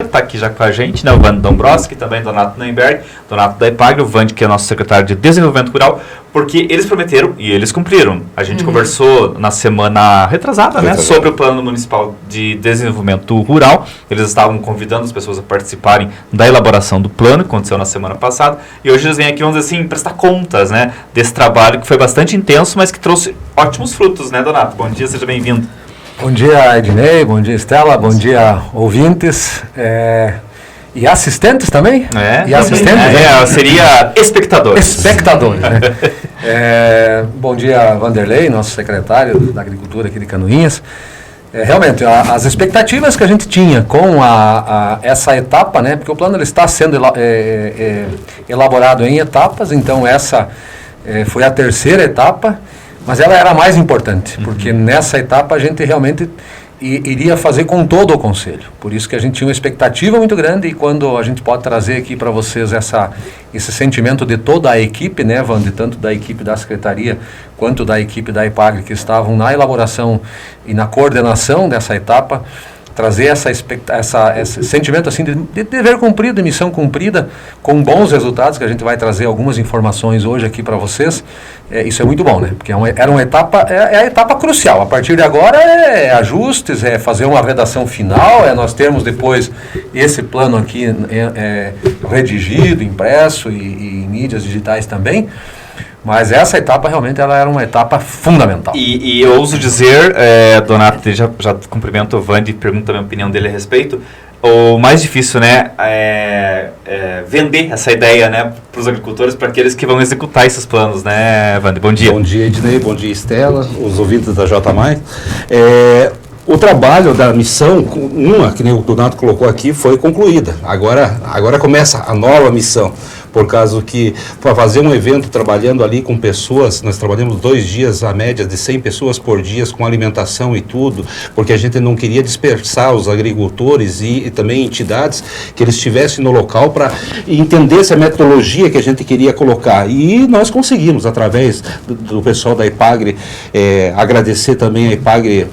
Está aqui já com a gente, né? O Vande Dombrowski, também Donato Nemberg, Donato da EPAGRE, o Vande, que é nosso secretário de Desenvolvimento Rural, porque eles prometeram e eles cumpriram. A gente conversou na semana retrasada, né? Sobre o Plano Municipal de Desenvolvimento Rural. Eles estavam convidando as pessoas a participarem da elaboração do plano, que aconteceu na semana passada, e hoje eles vêm aqui, vamos dizer assim, prestar contas, né? Desse trabalho que foi bastante intenso, mas que trouxe ótimos frutos, né, Donato? Bom dia, seja bem-vindo. Bom dia, Ednei, bom dia, Estela, bom dia, ouvintes e assistentes também? E assistentes? Seria espectadores. Espectadores, né? Bom dia, Vanderlei, nosso secretário da Agricultura aqui de Canoinhas. Realmente, as expectativas que a gente tinha com essa etapa, né? Porque o plano ele está sendo elaborado em etapas, então essa foi a terceira etapa. Mas ela era a mais importante, porque nessa etapa a gente realmente iria fazer com todo o Conselho. Por isso que a gente tinha uma expectativa muito grande, e quando a gente pode trazer aqui para vocês esse sentimento de toda a equipe, né, Vande, tanto da equipe da Secretaria quanto da equipe da EPAGRE, que estavam na elaboração e na coordenação dessa etapa, trazer esse sentimento assim de dever cumprido, de missão cumprida, com bons resultados, que a gente vai trazer algumas informações hoje aqui para vocês. Isso é muito bom, né? Porque era uma etapa, é a etapa crucial. A partir de agora é ajustes, é fazer uma redação final, é nós termos depois esse plano aqui redigido, impresso e em mídias digitais também. Mas essa etapa realmente ela era uma etapa fundamental. E eu ouso dizer, Donato, já cumprimento o Vande e pergunto a minha opinião dele a respeito. O mais difícil, né, é vender essa ideia, né, para os agricultores, para aqueles que vão executar esses planos, né, Vande? Bom dia. Bom dia, Ednei, bom dia, Estela, os ouvintes da J+. O trabalho da missão, que nem o Donato colocou aqui, foi concluída. Agora começa a nova missão. Por causa que, para fazer um evento trabalhando ali com pessoas, nós trabalhamos 2 dias, a média de 100 pessoas por dia, com alimentação e tudo, porque a gente não queria dispersar os agricultores e também entidades que eles estivessem no local para entender essa metodologia que a gente queria colocar. E nós conseguimos, através do pessoal da EPAGRE, agradecer também a EPAGRE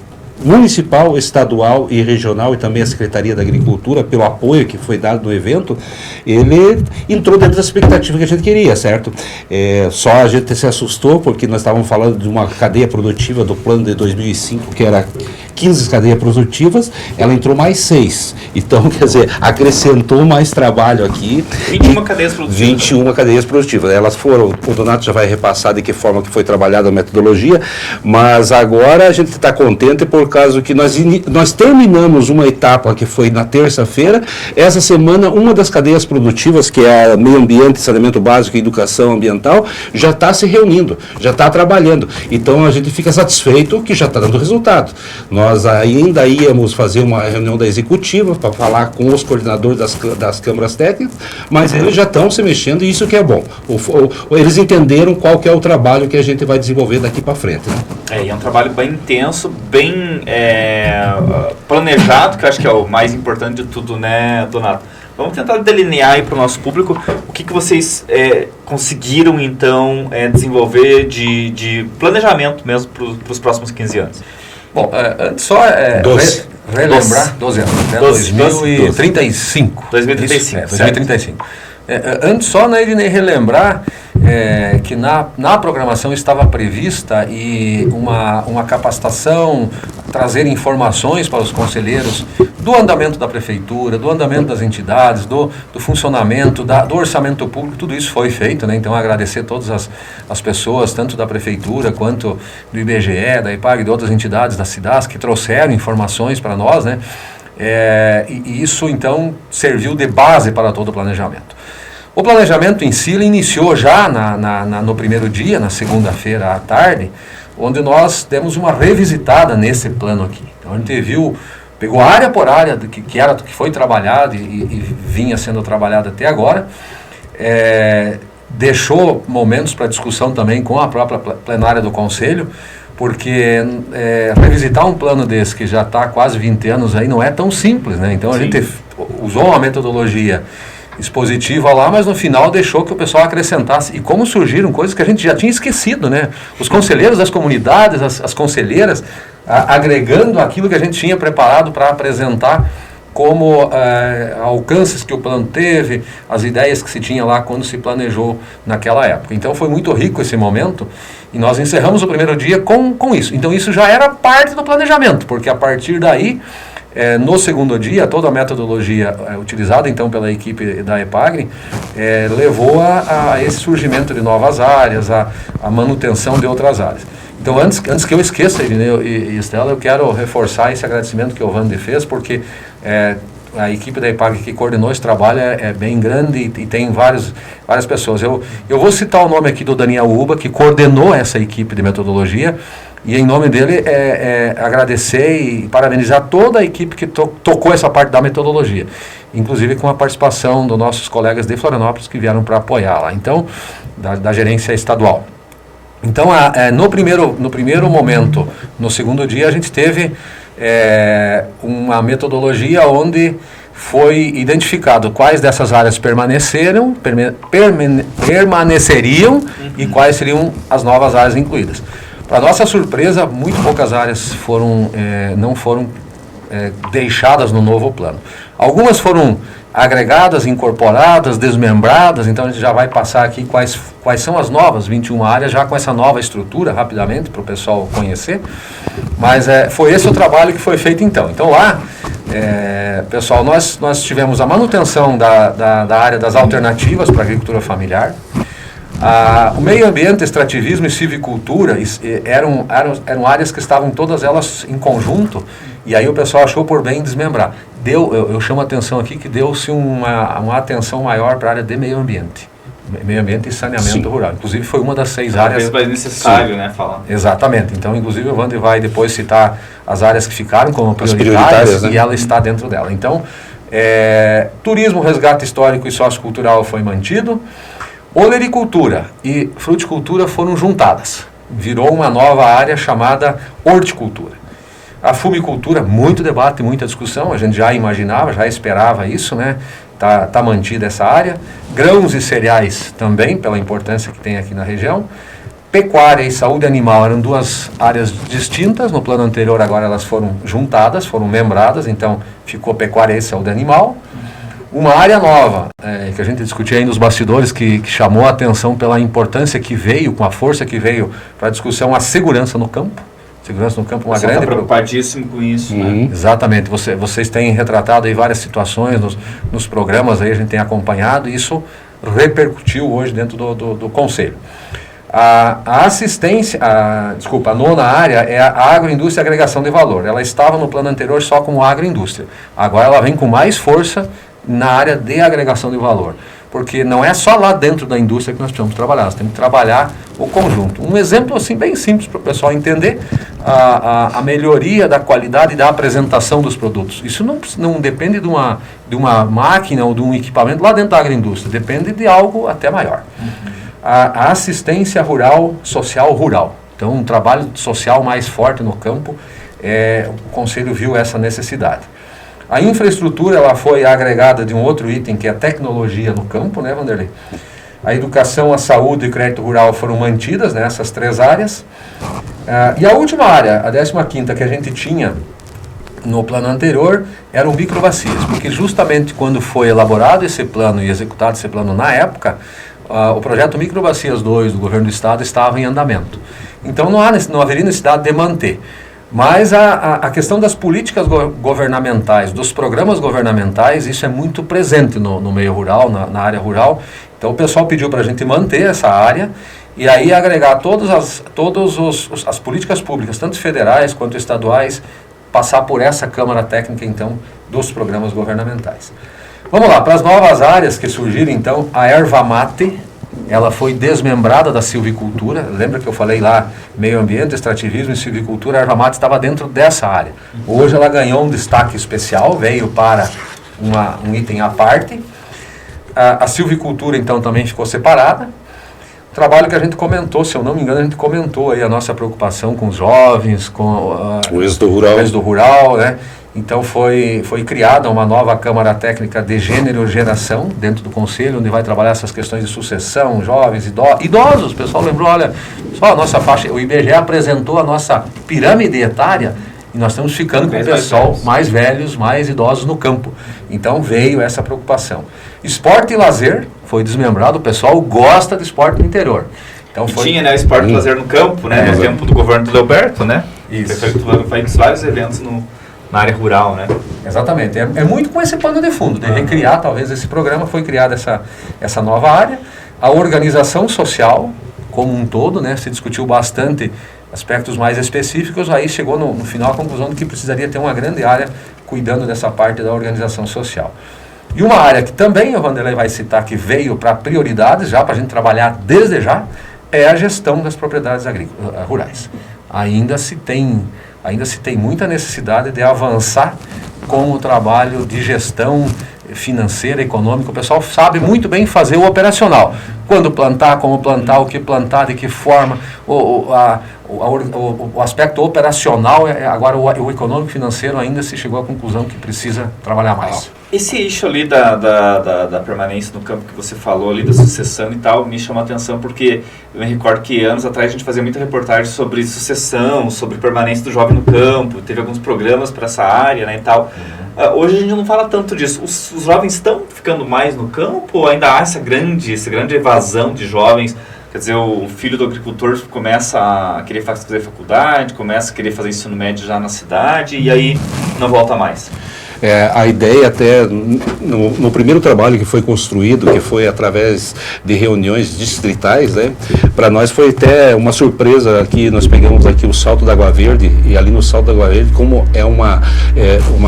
municipal, estadual e regional, e também a Secretaria da Agricultura pelo apoio que foi dado no evento. Ele entrou dentro da expectativa que a gente queria, certo? Só a gente se assustou porque nós estávamos falando de uma cadeia produtiva do plano de 2005, que era 15 cadeias produtivas, ela entrou mais 6. Então, quer dizer, acrescentou mais trabalho aqui. 21 cadeias produtivas. 21 cadeias produtivas. Elas foram, o Donato já vai repassar de que forma que foi trabalhada a metodologia, mas agora a gente está contente por causa que nós terminamos uma etapa que foi na terça-feira. Essa semana, uma das cadeias produtivas, que é a meio ambiente, saneamento básico e educação ambiental, já está se reunindo, já está trabalhando. Então, a gente fica satisfeito que já está dando resultado. Nós ainda íamos fazer uma reunião da executiva para falar com os coordenadores das câmaras técnicas, mas eles já estão se mexendo e isso que é bom. Eles entenderam qual que é o trabalho que a gente vai desenvolver daqui para frente. Né? É um trabalho bem intenso, bem planejado, que eu acho que é o mais importante de tudo, né, Donato? Vamos tentar delinear aí para o nosso público o que vocês conseguiram, então, desenvolver de planejamento mesmo para os próximos 15 anos. Bom, antes só relembrar, 12 anos, até 2035. 2035, 2035. Antes só, né, Ednei, relembrar que na programação estava prevista uma capacitação, trazer informações para os conselheiros do andamento da prefeitura, do andamento das entidades, do funcionamento, do orçamento público. Tudo isso foi feito, né? Então agradecer todas as pessoas, tanto da prefeitura quanto do IBGE, da EPAGRE, de outras entidades da CIDAS, que trouxeram informações para nós, né? E isso então serviu de base para todo o planejamento. O planejamento em si ele iniciou já no primeiro dia, na segunda-feira à tarde, onde nós demos uma revisitada nesse plano aqui. Então a gente pegou área por área que foi trabalhado e vinha sendo trabalhado até agora, deixou momentos para discussão também com a própria plenária do Conselho, porque revisitar um plano desse que já está há quase 20 anos aí não é tão simples, né? Então a gente usou uma metodologia expositiva lá, mas no final deixou que o pessoal acrescentasse. E como surgiram coisas que a gente já tinha esquecido, né? Os conselheiros das comunidades, as conselheiras, agregando aquilo que a gente tinha preparado para apresentar como alcances que o plano teve, as ideias que se tinha lá quando se planejou naquela época. Então foi muito rico esse momento e nós encerramos o primeiro dia com isso. Então isso já era parte do planejamento, porque a partir daí, no segundo dia, toda a metodologia utilizada então pela equipe da EPAGRE levou a esse surgimento de novas áreas, a manutenção de outras áreas. Então, antes que eu esqueça, Irineu e Estela, eu quero reforçar esse agradecimento que o Wander fez, porque a equipe da EPAGRE que coordenou esse trabalho é bem grande e tem várias pessoas. Eu vou citar o nome aqui do Daniel Uba, que coordenou essa equipe de metodologia, e em nome dele agradecer e parabenizar toda a equipe que tocou essa parte da metodologia, inclusive com a participação dos nossos colegas de Florianópolis que vieram para apoiar lá, então, da gerência estadual. Então, no primeiro momento, no segundo dia, a gente teve uma metodologia onde foi identificado quais dessas áreas permaneceriam e quais seriam as novas áreas incluídas. Para nossa surpresa, muito poucas áreas não foram deixadas no novo plano. Algumas foram agregadas, incorporadas, desmembradas, então a gente já vai passar aqui quais são as novas 21 áreas, já com essa nova estrutura, rapidamente, para o pessoal conhecer. Mas foi esse o trabalho que foi feito então. Então lá, pessoal, nós tivemos a manutenção da área das alternativas para a agricultura familiar. O meio ambiente, extrativismo e silvicultura eram áreas que estavam todas elas em conjunto, e aí o pessoal achou por bem desmembrar. Eu chamo a atenção aqui que deu-se uma atenção maior para a área de meio ambiente e saneamento rural. Inclusive foi uma das 6 áreas. É necessário, né, falar. Exatamente. Então, inclusive, o Wander vai depois citar as áreas que ficaram como prioritárias, né? E ela está dentro dela. Então, turismo, resgate histórico e sociocultural foi mantido. Olericultura e fruticultura foram juntadas. Virou uma nova área chamada horticultura. A fumicultura, muito debate, muita discussão, a gente já imaginava, já esperava isso, né? Tá mantida essa área. Grãos e cereais também, pela importância que tem aqui na região. Pecuária e saúde animal eram 2 áreas distintas, no plano anterior agora elas foram juntadas, foram membradas, então ficou pecuária e saúde animal. Uma área nova, que a gente discutia aí nos bastidores, que chamou a atenção pela importância que veio, com a força que veio para a discussão, a segurança no campo. Segurança no campo, uma grande... Está preocupadíssimo com isso, né? Exatamente. Vocês têm retratado aí várias situações nos programas, aí a gente tem acompanhado, e isso repercutiu hoje dentro do Conselho. A assistência, a 9ª área é a agroindústria e agregação de valor. Ela estava no plano anterior só como agroindústria. Agora ela vem com mais força na área de agregação de valor. Porque não é só lá dentro da indústria que nós precisamos trabalhar, nós temos que trabalhar o conjunto. Um exemplo assim bem simples para o pessoal entender, a melhoria da qualidade e da apresentação dos produtos. Isso não depende de uma máquina ou de um equipamento lá dentro da agroindústria, depende de algo até maior. A assistência rural, social rural. Então, um trabalho social mais forte no campo, o Conselho viu essa necessidade. A infraestrutura ela foi agregada de um outro item, que é a tecnologia no campo, né, Wanderlei? A educação, a saúde e o crédito rural foram mantidas nessas 3 áreas. E a última área, a 15ª que a gente tinha no plano anterior, eram microbacias, porque justamente quando foi elaborado esse plano e executado esse plano na época, o projeto Microbacias 2 do governo do estado estava em andamento. Então não haveria necessidade de manter. Mas a questão das políticas governamentais, dos programas governamentais, isso é muito presente no meio rural, na área rural. Então o pessoal pediu para a gente manter essa área e aí agregar todas as políticas públicas, tanto federais quanto estaduais, passar por essa Câmara Técnica, então, dos programas governamentais. Vamos lá, para as novas áreas que surgiram, então, a erva mate, ela foi desmembrada da silvicultura. Lembra que eu falei lá, meio ambiente, extrativismo e silvicultura, a erva mate estava dentro dessa área. Hoje ela ganhou um destaque especial, veio para um item à parte. A silvicultura, então, também ficou separada. O trabalho que a gente comentou, se eu não me engano, a gente comentou aí a nossa preocupação com os jovens, com o êxodo rural, né? Então foi criada uma nova Câmara Técnica de Gênero e Geração dentro do Conselho, onde vai trabalhar essas questões de sucessão, jovens, idosos. O pessoal lembrou, olha, só a nossa faixa, o IBGE apresentou a nossa pirâmide etária e nós estamos ficando com o pessoal mais velhos, mais idosos no campo. Então veio essa preocupação. Esporte e lazer foi desmembrado, o pessoal gosta de esporte no interior. Então tinha, né, esporte e lazer no campo, né, no tempo do governo do Leoberto, né? Isso. O prefeito fez vários eventos na área rural, né? Exatamente. É muito com esse pano de fundo, de recriar talvez esse programa, foi criada essa nova área. A organização social como um todo, né, se discutiu bastante aspectos mais específicos, aí chegou no final a conclusão de que precisaria ter uma grande área cuidando dessa parte da organização social. E uma área que também o Vanderlei vai citar que veio para prioridades, já para a gente trabalhar desde já, é a gestão das propriedades rurais. Ainda se tem muita necessidade de avançar com o trabalho de gestão financeira, econômica. O pessoal sabe muito bem fazer o operacional. Quando plantar, como plantar, o que plantar, de que forma. O aspecto operacional, agora o econômico financeiro ainda se chegou à conclusão que precisa trabalhar mais. Esse eixo ali da permanência no campo que você falou ali, da sucessão e tal, me chama a atenção porque eu me recordo que anos atrás a gente fazia muita reportagem sobre sucessão, sobre permanência do jovem no campo, teve alguns programas para essa área, né, e tal. Hoje a gente não fala tanto disso. Os jovens estão ficando mais no campo ou ainda há essa grande evasão de jovens? Quer dizer, o filho do agricultor começa a querer fazer faculdade, começa a querer fazer ensino médio já na cidade e aí não volta mais. A ideia até, no primeiro trabalho que foi construído, que foi através de reuniões distritais, né, para nós foi até uma surpresa aqui, nós pegamos aqui o Salto da Água Verde, e ali no Salto da Água Verde, como é uma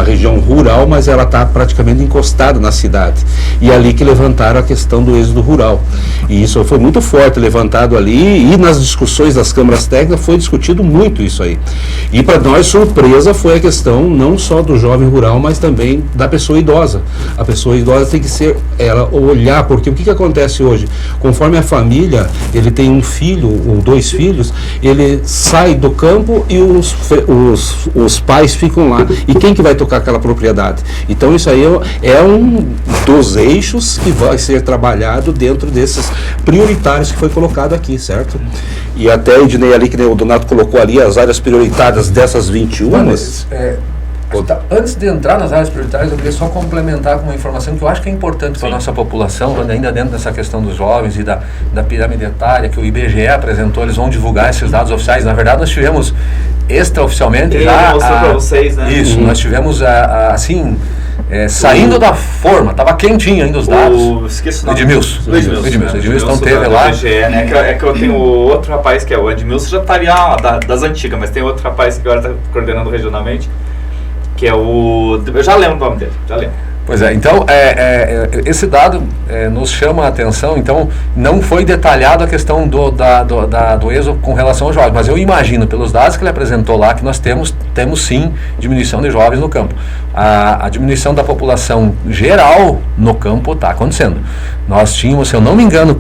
região rural, mas ela está praticamente encostada na cidade, e ali que levantaram a questão do êxodo rural, e isso foi muito forte levantado ali, e nas discussões das câmaras técnicas foi discutido muito isso aí, e para nós surpresa foi a questão não só do jovem rural, mas também da pessoa idosa. A pessoa idosa tem que ser, ela olhar, porque o que acontece hoje? Conforme a família, ele tem um filho ou 2 filhos, ele sai do campo e os pais ficam lá. E quem que vai tocar aquela propriedade? Então isso aí é um dos eixos que vai ser trabalhado dentro desses prioritários que foi colocado aqui, certo? E até, Ednei, ali que o Donato colocou ali, as áreas prioritárias dessas 21... Antes de entrar nas áreas prioritárias, eu queria só complementar com uma informação que eu acho que é importante para a nossa população, ainda dentro dessa questão dos jovens e da pirâmide etária que o IBGE apresentou. Eles vão divulgar esses dados oficiais. Na verdade, nós tivemos extraoficialmente já... mostrou para vocês, né? Isso, nós tivemos assim... saindo da forma, estava quentinho ainda os dados. Esqueci o nome. Edmilson. Edmilson não teve lá. IBGE, né? É que eu tenho outro rapaz que é o Edmilson, já estaria das antigas, mas tem outro rapaz que agora está coordenando regionalmente, que é o... Eu já lembro o nome dele, já lembro. Pois é, então esse dado nos chama a atenção. Então não foi detalhado a questão do êxodo com relação aos jovens, mas eu imagino pelos dados que ele apresentou lá que nós temos sim diminuição de jovens no campo. A diminuição da população geral no campo está acontecendo. Nós tínhamos, se eu não me engano,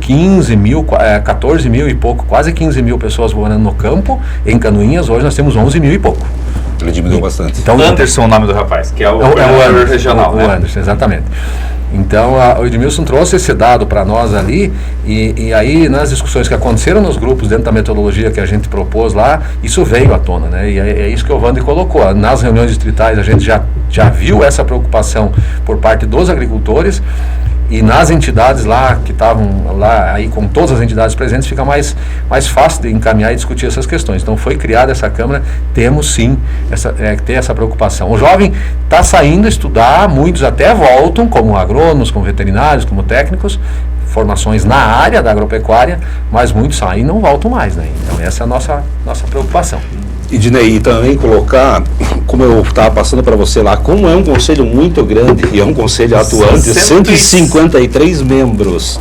14 mil e pouco, quase 15 mil pessoas morando no campo, em Canoinhas. Hoje nós temos 11 mil e pouco. Ele diminuiu bastante. Então, Anderson é o nome do rapaz, que é o Anderson, regional. O Anderson, exatamente. Então, o Edmilson trouxe esse dado para nós ali, e aí nas discussões que aconteceram nos grupos, dentro da metodologia que a gente propôs lá, isso veio à tona, né? E é isso que o Wander colocou. Nas reuniões distritais a gente já viu essa preocupação por parte dos agricultores, e nas entidades lá, que estavam lá, aí com todas as entidades presentes, fica mais fácil de encaminhar e discutir essas questões. Então foi criada essa Câmara, temos sim ter essa preocupação. O jovem está saindo estudar, muitos até voltam, como agrônomos, como veterinários, como técnicos, formações na área da agropecuária, mas muitos saem e não voltam mais, né? Então essa é a nossa preocupação. Ednei, e também colocar, como eu estava passando para você lá, como é um conselho muito grande e é um conselho atuante, 153 membros.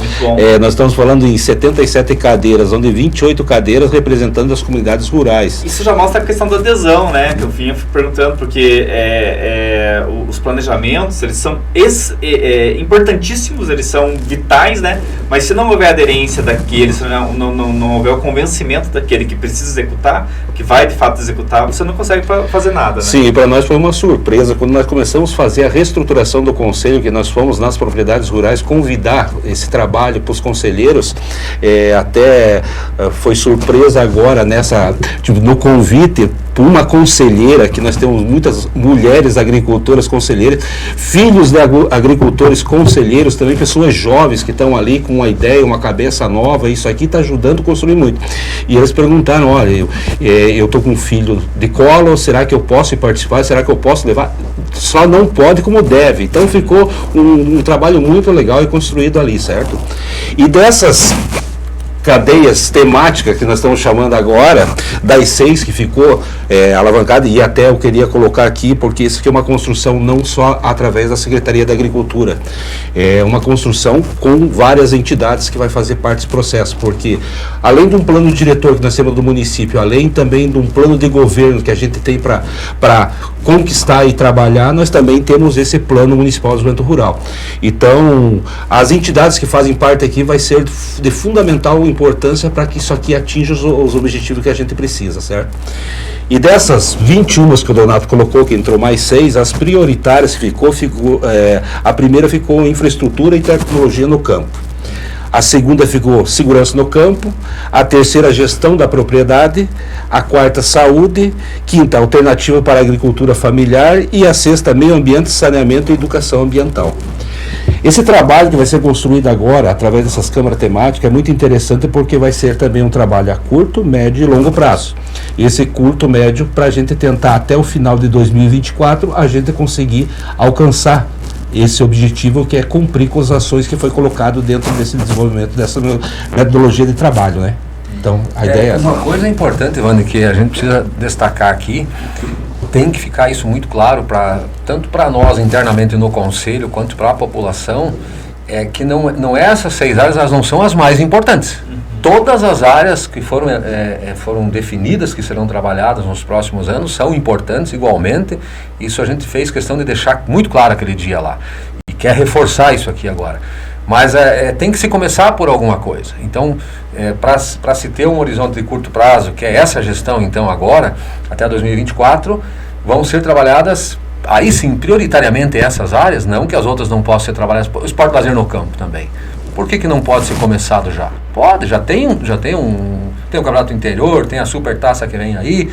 Nós estamos falando em 77 cadeiras, onde 28 cadeiras representando as comunidades rurais. Isso já mostra a questão da adesão, né? Que eu vinha perguntando, porque os planejamentos, eles são importantíssimos, eles são vitais, né? Mas se não houver aderência daquele, se não houver o convencimento daquele que precisa executar, que vai de fato executar, você não consegue fazer nada, né? Sim, e para nós foi uma surpresa quando nós começamos a fazer a reestruturação do conselho, que nós fomos nas propriedades rurais convidar esse trabalho para os conselheiros, até foi surpresa agora no convite por uma conselheira, que nós temos muitas mulheres agricultoras conselheiras, filhos de agricultores conselheiros, também pessoas jovens que estão ali com uma ideia, uma cabeça nova, isso aqui está ajudando a construir muito. E eles perguntaram, olha, eu estou com um filho de colo, será que eu posso ir participar, será que eu posso levar? Só não pode como deve. Então ficou um trabalho muito legal e construído ali, certo? E dessas cadeias temáticas que nós estamos chamando agora, das 6 que ficou alavancada, e até eu queria colocar aqui, porque isso aqui é uma construção não só através da Secretaria da Agricultura, é uma construção com várias entidades que vai fazer parte desse processo, porque além de um plano diretor que nós temos do município, além também de um plano de governo que a gente tem para conquistar e trabalhar, nós também temos esse plano municipal de desenvolvimento rural. Então, as entidades que fazem parte aqui vai ser de fundamental importância para que isso aqui atinja os objetivos que a gente precisa, certo? E dessas 21 que o Donato colocou, que entrou mais 6, as prioritárias a primeira ficou infraestrutura e tecnologia no campo. A segunda ficou segurança no campo, a terceira gestão da propriedade, a quarta saúde, quinta alternativa para a agricultura familiar e a sexta meio ambiente, saneamento e educação ambiental. Esse trabalho que vai ser construído agora, através dessas câmaras temáticas, é muito interessante porque vai ser também um trabalho a curto, médio e longo prazo. Esse curto, médio, para a gente tentar até o final de 2024, a gente conseguir alcançar esse objetivo, que é cumprir com as ações que foi colocado dentro desse desenvolvimento, dessa metodologia de trabalho, né? Então, a ideia é essa. Uma coisa importante, Wander, que a gente precisa destacar aqui, tem que ficar isso muito claro, tanto para nós internamente no Conselho, quanto para a população, é que não é essas 6 áreas, elas não são as mais importantes. Todas as áreas que foram definidas, que serão trabalhadas nos próximos anos, são importantes igualmente. Isso a gente fez questão de deixar muito claro aquele dia lá. E quer reforçar isso aqui agora. Mas tem que se começar por alguma coisa. Então, para se ter um horizonte de curto prazo, que é essa gestão, então, agora, até 2024, vão ser trabalhadas, aí sim, prioritariamente essas áreas, não que as outras não possam ser trabalhadas. O esporte lazer no campo também. Por que não pode ser começado já? Pode, já tem um campeonato interior, tem a super taça que vem aí,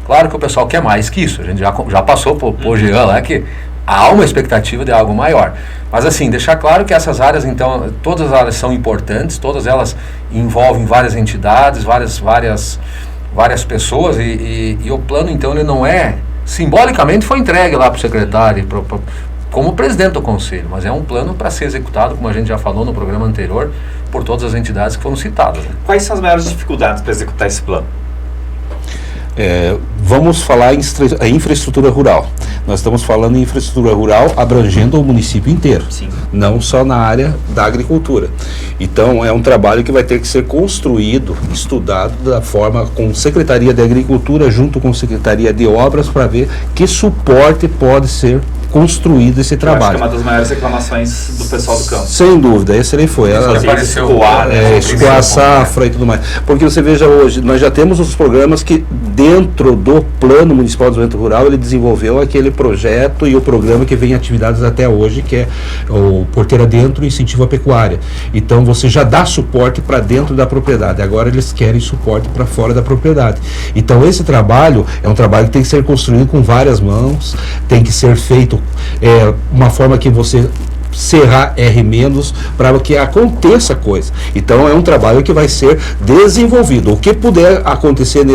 claro que o pessoal quer mais que isso, a gente já passou por Jean lá, que há uma expectativa de algo maior. Mas assim, deixar claro que essas áreas, então, todas as áreas são importantes, todas elas envolvem várias entidades, várias pessoas, e o plano, então, ele não simbolicamente foi entregue lá para o secretário, como presidente do Conselho, mas é um plano para ser executado, como a gente já falou no programa anterior, por todas as entidades que foram citadas. Né? Quais são as maiores dificuldades para executar esse plano? Vamos falar em infraestrutura rural. Nós estamos falando em infraestrutura rural abrangendo o município inteiro, sim, não só na área da agricultura. Então, é um trabalho que vai ter que ser construído, estudado da forma com Secretaria de Agricultura junto com Secretaria de Obras para ver que suporte pode ser construído esse trabalho. Acho que é uma das maiores reclamações do pessoal do campo. Sem dúvida, esse aí foi. Escoar a safra e tudo mais. Porque você veja hoje, nós já temos os programas que dentro do Plano Municipal de Desenvolvimento Rural, ele desenvolveu aquele projeto e o programa que vem em atividades até hoje, que é o Porteira Dentro e Incentivo à Pecuária. Então você já dá suporte para dentro da propriedade, agora eles querem suporte para fora da propriedade. Então esse trabalho é um trabalho que tem que ser construído com várias mãos, tem que ser feito uma forma que você serrar R- para que aconteça coisa. Então é um trabalho que vai ser desenvolvido. O que puder acontecer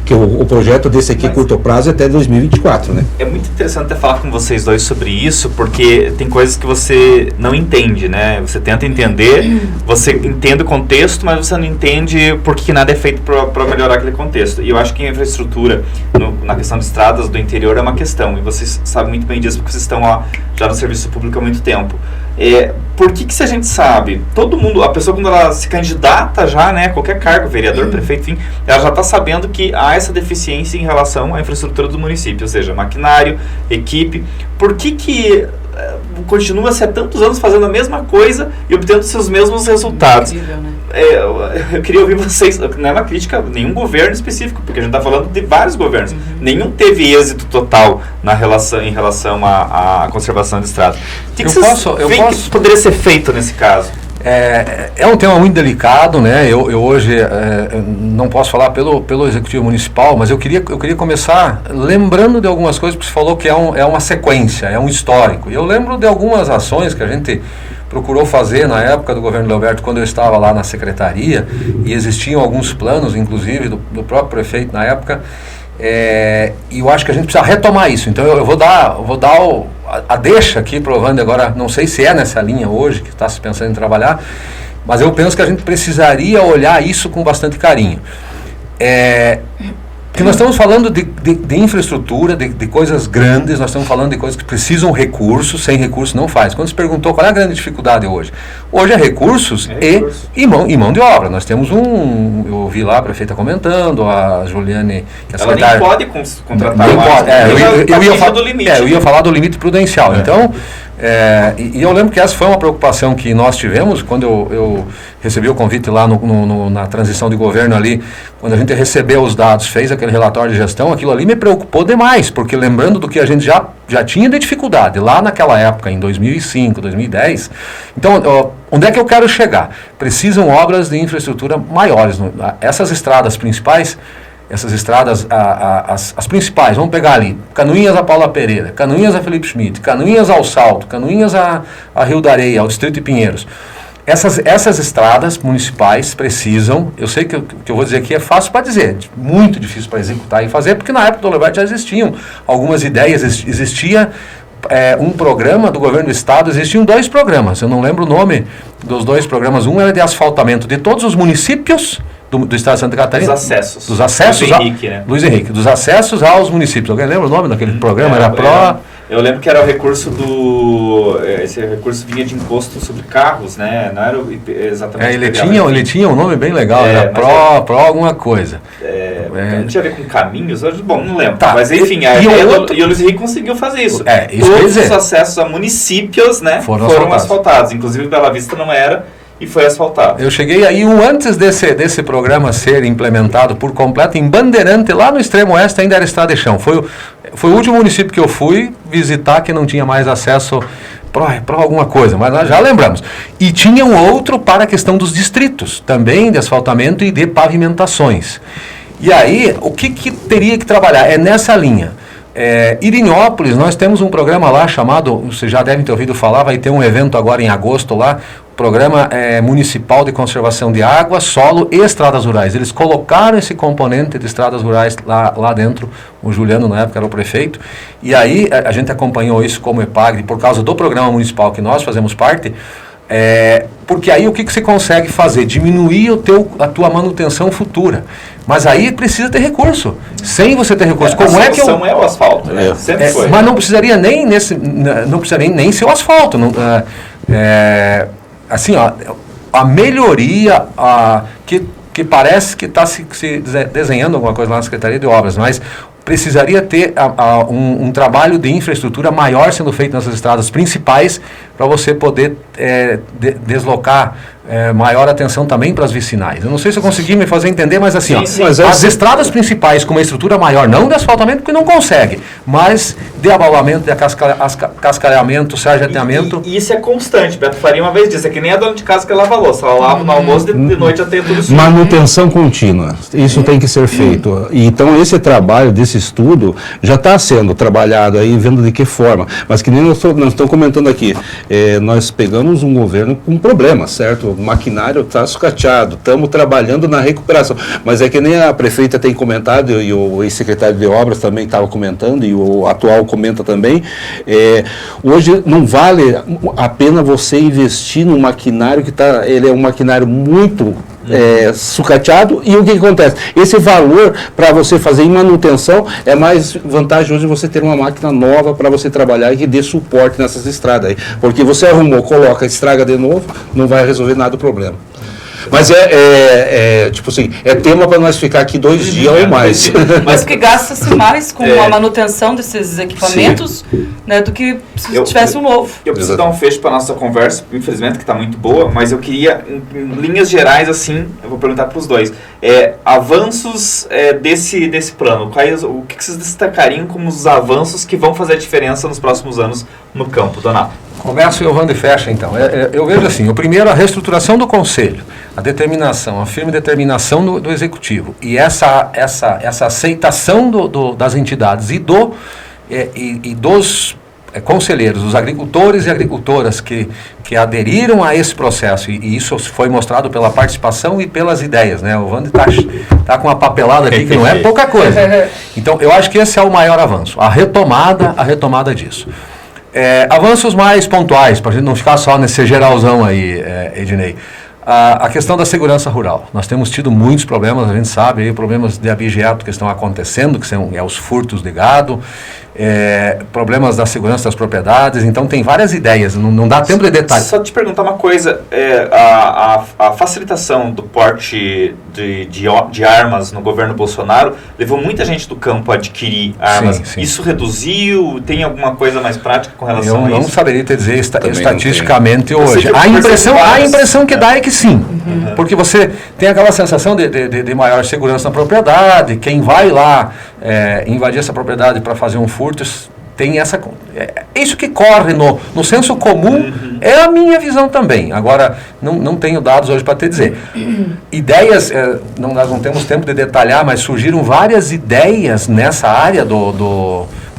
que o projeto desse aqui curto prazo é até 2024, né? É muito interessante até falar com vocês dois sobre isso, porque tem coisas que você não entende, né? Você tenta entender, você entende o contexto, mas você não entende por que nada é feito para melhorar aquele contexto. E eu acho que a infraestrutura, na questão de estradas do interior, é uma questão, e vocês sabem muito bem disso, porque vocês estão já no serviço público há muito tempo. Por que se a gente sabe, todo mundo, a pessoa quando ela se candidata já, né, qualquer cargo, vereador, prefeito, enfim, ela já está sabendo que há essa deficiência em relação à infraestrutura do município, ou seja, maquinário, equipe. Por que continua -se há tantos anos fazendo a mesma coisa e obtendo seus mesmos resultados? Incrível, né? Eu queria ouvir vocês, não é uma crítica a nenhum governo específico, porque a gente está falando de vários governos. Nenhum teve êxito total em relação à conservação de estradas. O que vocês veem que poderia ser feito nesse caso? É um tema muito delicado, né? Eu hoje não posso falar pelo Executivo Municipal, mas eu queria começar lembrando de algumas coisas, porque você falou que é uma sequência, é um histórico. E eu lembro de algumas ações que a gente procurou fazer na época do governo Leoberto, quando eu estava lá na secretaria, e existiam alguns planos, inclusive, do próprio prefeito na época, e eu acho que a gente precisa retomar isso. Então eu vou dar a deixa aqui para o Wander agora, não sei se é nessa linha hoje, que está se pensando em trabalhar, mas eu penso que a gente precisaria olhar isso com bastante carinho. Porque nós estamos falando de infraestrutura, de coisas grandes, nós estamos falando de coisas que precisam recursos, sem recursos não faz. Quando se perguntou qual é a grande dificuldade hoje? Hoje é recursos e mão de obra. Nós temos eu ouvi lá a prefeita comentando, a Juliane, que é ela nem pode contratar nem mais. Pode. Eu ia falar do limite prudencial. Então, e eu lembro que essa foi uma preocupação que nós tivemos quando eu recebi o convite lá na transição de governo ali, quando a gente recebeu os dados, fez aquele relatório de gestão, aquilo ali me preocupou demais, porque lembrando do que a gente já tinha de dificuldade lá naquela época, em 2005, 2010. Então, onde é que eu quero chegar? Precisam obras de infraestrutura maiores. Essas estradas principais, as principais, vamos pegar ali, Canoinhas a Paula Pereira, Canoinhas a Felipe Schmidt, Canoinhas ao Salto, Canoinhas a Rio da Areia, ao Distrito de Pinheiros. Essas estradas municipais precisam, eu sei que o que eu vou dizer aqui é fácil para dizer, muito difícil para executar e fazer, porque na época do Leoberto já existiam algumas ideias, existia um programa do governo do estado, existiam 2 programas, eu não lembro o nome dos 2 programas, um era de asfaltamento de todos os municípios do estado de Santa Catarina. Dos acessos. Luiz Henrique, dos acessos aos municípios. Alguém lembra o nome daquele programa? Eu lembro que era o recurso esse recurso vinha de imposto sobre carros, né? Não era exatamente... Ele tinha um nome bem legal, era Pro alguma coisa. Não tinha a ver com caminhos? Bom, não lembro. Tá, mas enfim, e o Luiz Henrique conseguiu fazer isso. Todos os acessos a municípios, né, foram asfaltados. Inclusive Bela Vista não era, e foi asfaltado. Eu cheguei aí antes desse programa ser implementado por completo, em Bandeirante, lá no extremo oeste, ainda era estrada de chão. Foi o último município que eu fui visitar que não tinha mais acesso para alguma coisa, mas nós já lembramos. E tinha um outro para a questão dos distritos, também de asfaltamento e de pavimentações. E aí, o que teria que trabalhar? É nessa linha. Irinhópolis, nós temos um programa lá chamado, vocês já devem ter ouvido falar, vai ter um evento agora em agosto lá, Programa Municipal de Conservação de Água, Solo e Estradas Rurais. Eles colocaram esse componente de estradas rurais lá dentro, o Juliano na época era o prefeito, e aí a gente acompanhou isso como EPAGRE, por causa do programa municipal que nós fazemos parte, porque aí o que você consegue fazer? Diminuir a tua manutenção futura. Mas aí precisa ter recurso. Sem você ter recurso, como é que eu... é o asfalto, né? Sempre foi. Mas não precisaria não precisaria nem ser o asfalto. Assim, a melhoria que parece que está se desenhando alguma coisa lá na Secretaria de Obras, mas precisaria ter um trabalho de infraestrutura maior sendo feito nessas estradas principais para você poder deslocar maior atenção também para as vicinais. Eu não sei se eu consegui me fazer entender, mas assim, as estradas principais com uma estrutura maior, não de asfaltamento, porque não consegue, mas de abaulamento, de cascalhamento, sargenteamento. E isso é constante. Beto Faria uma vez disse, é que nem a dona de casa que lava a louça, ela lava no almoço, de noite até tudo isso. Manutenção contínua, isso tem que ser feito. Então esse trabalho desse estudo já está sendo trabalhado aí, vendo de que forma, mas que nem nós estamos comentando aqui, nós pegamos um governo com problemas, certo? O maquinário está sucateado, estamos trabalhando na recuperação, mas é que nem a prefeita tem comentado, e o ex-secretário de Obras também estava comentando, e o atual comenta também, hoje não vale a pena você investir num maquinário que ele é um maquinário muito sucateado, e o que acontece? Esse valor para você fazer em manutenção é mais vantajoso você ter uma máquina nova para você trabalhar e que dê suporte nessas estradas aí, porque você arrumou, coloca, estraga de novo, não vai resolver nada do problema. Mas tipo assim, é tema para nós ficar aqui 2 dias ou mais. Mas que gasta-se mais com a manutenção desses equipamentos, né, do que se tivesse um novo. Eu preciso dar um fecho para a nossa conversa, infelizmente, que está muito boa, mas eu queria, em linhas gerais, assim, eu vou perguntar para os dois, avanços desse plano, o que vocês destacariam como os avanços que vão fazer a diferença nos próximos anos no campo, Donato? Começo e o Wander fecha, então. Eu vejo assim, o primeiro, a reestruturação do Conselho, a determinação, a firme determinação do Executivo e essa aceitação das entidades e dos conselheiros, os agricultores e agricultoras que aderiram a esse processo, e isso foi mostrado pela participação e pelas ideias, né? O Wander tá com uma papelada aqui que não é pouca coisa. Então, eu acho que esse é o maior avanço, a retomada disso. Avanços mais pontuais, para a gente não ficar só nesse geralzão aí, Ednei. A questão da segurança rural. Nós temos tido muitos problemas, a gente sabe, aí, problemas de abigeato que estão acontecendo, que são os furtos de gado, problemas da segurança das propriedades, então tem várias ideias, não dá tempo de detalhes. Só te perguntar uma coisa, a facilitação do porte de armas no governo Bolsonaro levou muita gente do campo a adquirir armas. Sim. Isso reduziu? Tem alguma coisa mais prática com relação a isso? Eu não saberia te dizer estatisticamente hoje. A impressão que dá é que sim, porque você tem aquela sensação de maior segurança na propriedade, quem vai lá invadir essa propriedade para fazer um furto, tem isso que corre no senso comum, é a minha visão também. Agora, não tenho dados hoje para te dizer. Ideias, nós não temos tempo de detalhar, mas surgiram várias ideias nessa área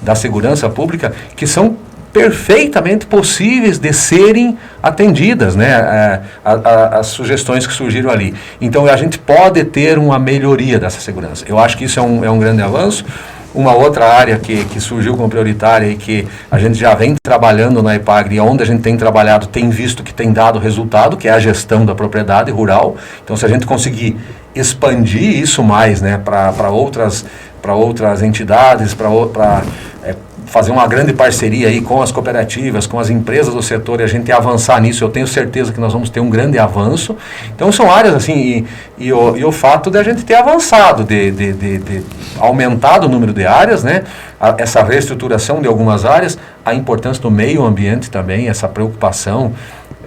da segurança pública que são perfeitamente possíveis de serem atendidas, né? As sugestões que surgiram ali. Então, a gente pode ter uma melhoria dessa segurança. Eu acho que isso é um grande avanço. Uma outra área que surgiu como prioritária e que a gente já vem trabalhando na EPAGRE, e onde a gente tem trabalhado, tem visto que tem dado resultado, que é a gestão da propriedade rural. Então, se a gente conseguir expandir isso mais, né, para outras entidades, para fazer uma grande parceria aí com as cooperativas, com as empresas do setor, e a gente avançar nisso, eu tenho certeza que nós vamos ter um grande avanço. Então são áreas assim, e o fato de a gente ter avançado, de aumentado o número de áreas, né? Essa reestruturação de algumas áreas, a importância do meio ambiente também, essa preocupação.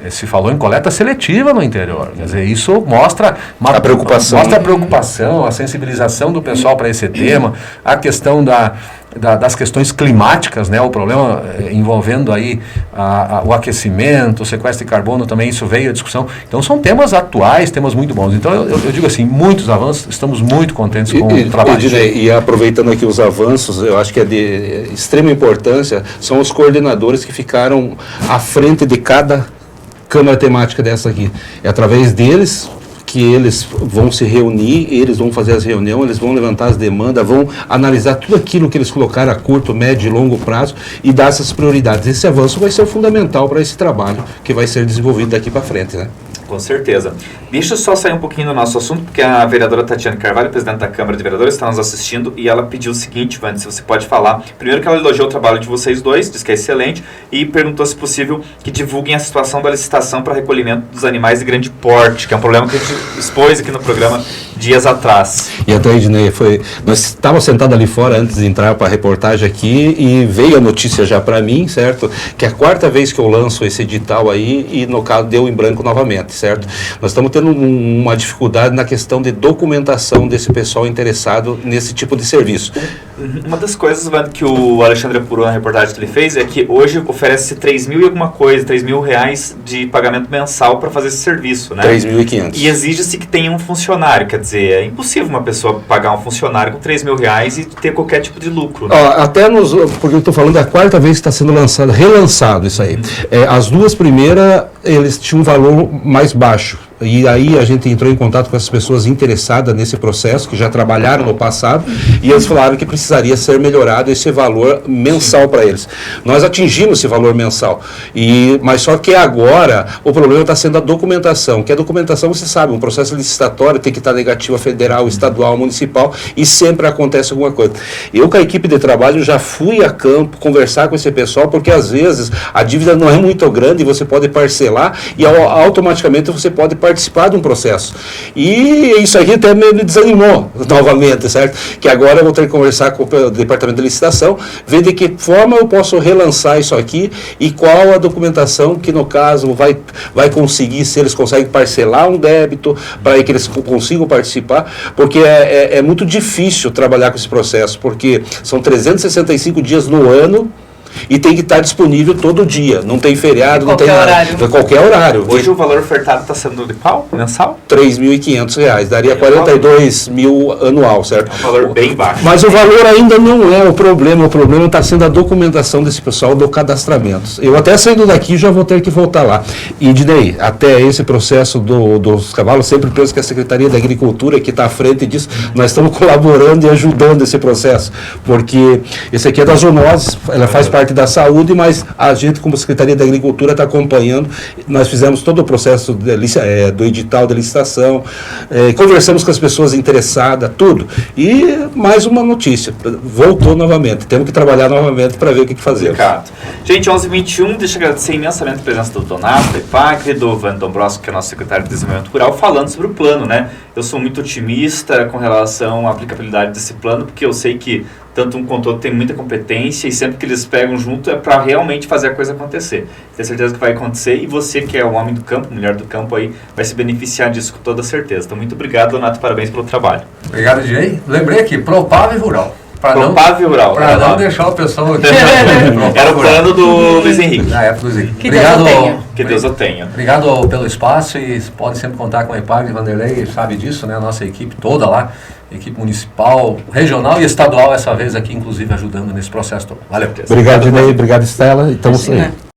Se falou em coleta seletiva no interior, quer dizer, isso mostra a preocupação, a sensibilização do pessoal para esse tema, a questão das questões climáticas, né, o problema envolvendo aí o aquecimento, o sequestro de carbono também, isso veio à discussão. Então são temas atuais, temas muito bons. Então eu digo assim, muitos avanços, estamos muito contentes com o trabalho. E aproveitando aqui os avanços, eu acho que é de extrema importância, são os coordenadores que ficaram à frente de cada câmara temática dessa aqui. É através deles que eles vão se reunir, eles vão fazer as reuniões, eles vão levantar as demandas, vão analisar tudo aquilo que eles colocaram a curto, médio e longo prazo e dar essas prioridades. Esse avanço vai ser fundamental para esse trabalho que vai ser desenvolvido daqui para frente, né? Com certeza. Deixa eu só sair um pouquinho do nosso assunto, porque a vereadora Tatiana Carvalho, presidente da Câmara de Vereadores, está nos assistindo e ela pediu o seguinte, Wander, se você pode falar. Primeiro que ela elogiou o trabalho de vocês dois, diz que é excelente, e perguntou se possível que divulguem a situação da licitação para recolhimento dos animais de grande porte, que é um problema que a gente expôs aqui no programa dias atrás. E até, Ednei, nós estávamos sentados ali fora antes de entrar para a reportagem aqui e veio a notícia já para mim, certo? Que é a quarta vez que eu lanço esse edital aí e no caso deu em branco novamente, certo? Nós estamos tendo uma dificuldade na questão de documentação desse pessoal interessado nesse tipo de serviço. Uma das coisas que o Alexandre apurou na reportagem que ele fez é que hoje oferece 3.000 e alguma coisa, R$3.000 de pagamento mensal para fazer esse serviço, né? 3.500. E exige-se que tenha um funcionário, quer dizer, é impossível uma pessoa pagar um funcionário com R$3.000 e ter qualquer tipo de lucro, né? Porque eu estou falando da quarta vez que está sendo relançado isso aí. As duas primeiras, eles tinham um valor mais baixo. E aí a gente entrou em contato com essas pessoas interessadas nesse processo, que já trabalharam no passado, e eles falaram que precisaria ser melhorado esse valor mensal para eles. Nós atingimos esse valor mensal, mas só que agora o problema está sendo a documentação, que a documentação, você sabe, um processo licitatório tem que estar negativa federal, estadual, municipal, e sempre acontece alguma coisa. Eu, com a equipe de trabalho, já fui a campo conversar com esse pessoal, porque às vezes a dívida não é muito grande e você pode parcelar e automaticamente você pode participar de um processo. E isso aqui até me desanimou novamente, certo? Que agora eu vou ter que conversar com o departamento de licitação, ver de que forma eu posso relançar isso aqui e qual a documentação que, no caso, vai conseguir, se eles conseguem parcelar um débito para que eles consigam participar, porque é muito difícil trabalhar com esse processo, porque são 365 dias no ano. e tem que estar disponível todo dia. Não tem feriado, não tem Qualquer nada. horário. É qualquer horário. Hoje o valor ofertado está sendo de qual? Mensal? R$ 3.500, daria 42 mil anual, certo? É um valor bem baixo. Mas o valor ainda não é o problema está sendo a documentação desse pessoal do cadastramento. Eu até saindo daqui já vou ter que voltar lá. E, Dinei, até esse processo dos cavalos, sempre penso que a Secretaria da Agricultura que está à frente disso, nós estamos colaborando e ajudando esse processo, porque esse aqui é da zoonoses, ela faz parte da saúde, mas a gente, como Secretaria da Agricultura, está acompanhando. Nós fizemos todo o processo do edital de licitação, conversamos com as pessoas interessadas, tudo. E mais uma notícia, voltou novamente, temos que trabalhar novamente para ver o que fazer. Gente, 11h21, deixa eu agradecer imensamente a presença do Donato, da EPAGRE, do Van Dombrowski, que é nosso secretário de Desenvolvimento Rural, falando sobre o plano, né? Eu sou muito otimista com relação à aplicabilidade desse plano, porque eu sei que tanto um quanto o outro tem muita competência e sempre que eles pegam junto é para realmente fazer a coisa acontecer. Tenho certeza que vai acontecer e você que é o homem do campo, mulher do campo aí, vai se beneficiar disso com toda certeza. Então, muito obrigado, Donato, parabéns pelo trabalho. Obrigado, Jay. Lembrei aqui, Propave Rural. Para não deixar o pessoal aqui. Era o plano do Luiz Henrique. Na época do Luiz Henrique. Que Deus o tenha. Que Deus o tenha. Obrigado pelo espaço e pode sempre contar com a EPAGRE, Vanderlei sabe disso, né? A nossa equipe toda lá, equipe municipal, regional e estadual, essa vez aqui, inclusive, ajudando nesse processo todo. Valeu. Obrigado, Dinei. Obrigado, Estela. Estamos aí.